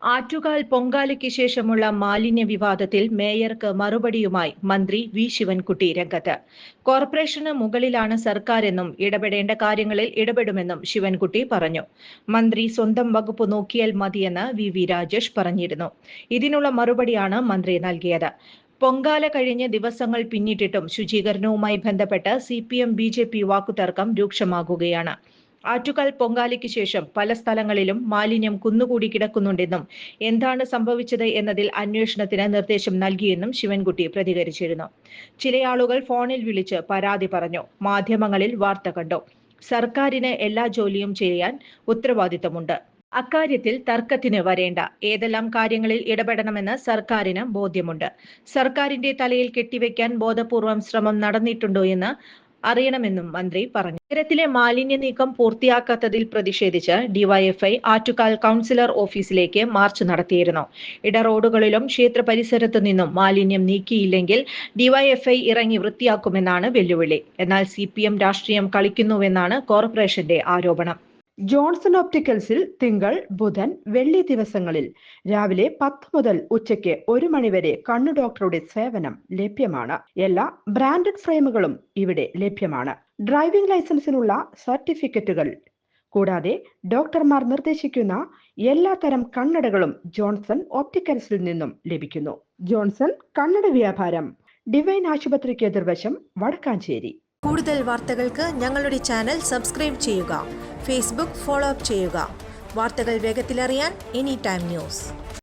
ആറ്റുകാൽ പൊങ്കാലയ്ക്ക് ശേഷമുള്ള മാലിന്യ വിവാദത്തിൽ മേയർക്ക് മറുപടിയുമായി മന്ത്രി വി ശിവൻകുട്ടി രംഗത്ത്. കോർപ്പറേഷന് മുകളിലാണ് സർക്കാരെന്നും ഇടപെടേണ്ട കാര്യങ്ങളിൽ ഇടപെടുമെന്നും ശിവൻകുട്ടി പറഞ്ഞു. മന്ത്രി സ്വന്തം വകുപ്പ് നോക്കിയാൽ മതിയെന്ന് വി രാജേഷ് പറഞ്ഞിരുന്നു. ഇതിനുള്ള മറുപടിയാണ് മന്ത്രി നൽകിയത്. പൊങ്കാല കഴിഞ്ഞ് ദിവസങ്ങൾ പിന്നിട്ടിട്ടും ശുചീകരണവുമായി ബന്ധപ്പെട്ട് CPM-BJP വാക്കുതർക്കം രൂക്ഷമാകുകയാണ്. ആറ്റുകാൽ പൊങ്കാലയ്ക്ക് ശേഷം പല സ്ഥലങ്ങളിലും മാലിന്യം കുന്നുകൂടി കിടക്കുന്നുണ്ടെന്നും എന്താണ് സംഭവിച്ചത് എന്നതിൽ അന്വേഷണത്തിന് നിർദ്ദേശം നൽകിയെന്നും ശിവൻകുട്ടി പ്രതികരിച്ചിരുന്നു. ചിലയാളുകൾ ഫോണിൽ വിളിച്ച് പരാതി പറഞ്ഞു. മാധ്യമങ്ങളിൽ വാർത്ത കണ്ടു. സർക്കാരിന് എല്ലാ ജോലിയും ചെയ്യാൻ ഉത്തരവാദിത്തമുണ്ട്. അക്കാര്യത്തിൽ തർക്കത്തിന് വരേണ്ട. ഏതെല്ലാം കാര്യങ്ങളിൽ ഇടപെടണമെന്ന് സർക്കാരിന് ബോധ്യമുണ്ട്. സർക്കാരിന്റെ തലയിൽ കെട്ടിവെക്കാൻ ബോധപൂർവം ശ്രമം നടന്നിട്ടുണ്ടോ എന്ന് അറിയണമെന്നും മന്ത്രി പറഞ്ഞു. നഗരത്തിലെ മാലിന്യ നീക്കം പൂർത്തിയാക്കാത്തതിൽ പ്രതിഷേധിച്ച് ഡിവൈഎഫ്ഐ ആറ്റുകാൽ കൗൺസിലർ ഓഫീസിലേക്ക് മാർച്ച് നടത്തിയിരുന്നു. ഇടറോഡുകളിലും ക്ഷേത്ര പരിസരത്തു നിന്നും മാലിന്യം നീക്കിയില്ലെങ്കിൽ ഡിവൈഎഫ്ഐ ഇറങ്ങി വൃത്തിയാക്കുമെന്നാണ് വെല്ലുവിളി. എന്നാൽ CPM രാഷ്ട്രീയം കളിക്കുന്നുവെന്നാണ് കോർപ്പറേഷന്റെ ആരോപണം. ജോൺസൺ ഒപ്റ്റിക്കൽസിൽ തിങ്കൾ, ബുധൻ, വെള്ളി ദിവസങ്ങളിൽ രാവിലെ 10 മുതൽ ഉച്ചയ്ക്ക് 1 മണിവരെ കണ്ണു ഡോക്ടറുടെ സേവനം ലഭ്യമാണ്. എല്ലാ ബ്രാൻഡഡ് ഫ്രെയിമുകളും ഇവിടെ ലഭ്യമാണ്. ഡ്രൈവിംഗ് ലൈസൻസിനുള്ള സർട്ടിഫിക്കറ്റുകൾ കൂടാതെ ഡോക്ടർമാർ നിർദ്ദേശിക്കുന്ന എല്ലാ തരം കണ്ണടകളും ജോൺസൺ ഒപ്റ്റിക്കൽസിൽ നിന്നും ലഭിക്കുന്നു. ജോൺസൺ കണ്ണട വ്യാപാരം, ഡിവൈൻ ആശുപത്രിക്ക് എതിർവശം, വടക്കാഞ്ചേരി. കൂടുതൽ വാർത്തകൾക്ക് ഞങ്ങളുടെ ചാനൽ സബ്സ്ക്രൈബ് ചെയ്യുക. ഫേസ്ബുക്ക് ഫോളോ അപ്പ് ചെയ്യുക. വാർത്തകൾ വേഗത്തിലറിയാൻ Anytime News.